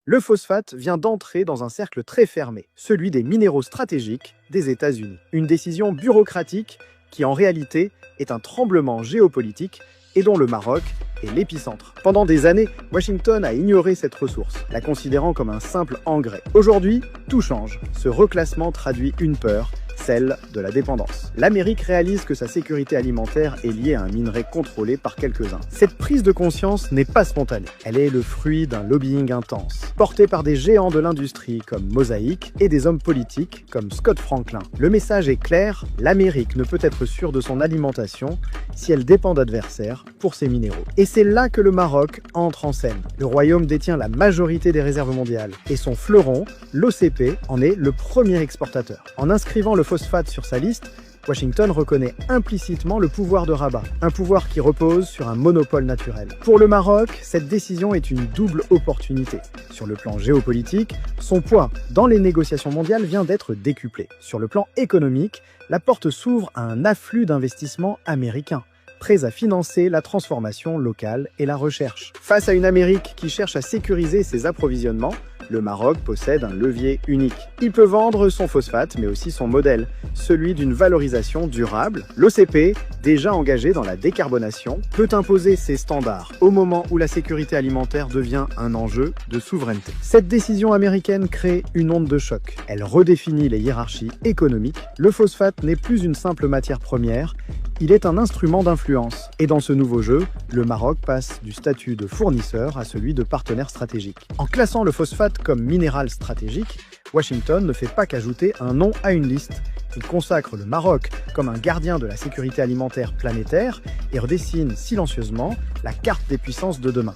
Le phosphate vient d'entrer dans un cercle très fermé, celui des minéraux stratégiques des États-Unis. Une décision bureaucratique qui en réalité est un tremblement géopolitique et dont le Maroc est l'épicentre. Pendant des années, Washington a ignoré cette ressource, la considérant comme un simple engrais. Aujourd'hui, tout change. Ce reclassement traduit une peur, celle de la dépendance. L'Amérique réalise que sa sécurité alimentaire est liée à un minerai contrôlé par quelques-uns. Cette prise de conscience n'est pas spontanée. Elle est le fruit d'un lobbying intense, porté par des géants de l'industrie comme Mosaic et des hommes politiques comme Scott Franklin. Le message est clair, l'Amérique ne peut être sûre de son alimentation si elle dépend d'adversaires pour ses minéraux. Et c'est là que le Maroc entre en scène. Le royaume détient la majorité des réserves mondiales et son fleuron, l'OCP, en est le premier exportateur. En inscrivant le phosphate sur sa liste, Washington reconnaît implicitement le pouvoir de Rabat, un pouvoir qui repose sur un monopole naturel. Pour le Maroc, cette décision est une double opportunité. Sur le plan géopolitique, son poids dans les négociations mondiales vient d'être décuplé. Sur le plan économique, la porte s'ouvre à un afflux d'investissements américains, prêts à financer la transformation locale et la recherche. Face à une Amérique qui cherche à sécuriser ses approvisionnements, le Maroc possède un levier unique. Il peut vendre son phosphate, mais aussi son modèle, celui d'une valorisation durable. L'OCP, déjà engagé dans la décarbonation, peut imposer ses standards au moment où la sécurité alimentaire devient un enjeu de souveraineté. Cette décision américaine crée une onde de choc. Elle redéfinit les hiérarchies économiques. Le phosphate n'est plus une simple matière première, il est un instrument d'influence. Et dans ce nouveau jeu, le Maroc passe du statut de fournisseur à celui de partenaire stratégique. En classant le phosphate comme minéral stratégique, Washington ne fait pas qu'ajouter un nom à une liste. Il consacre le Maroc comme un gardien de la sécurité alimentaire planétaire et redessine silencieusement la carte des puissances de demain.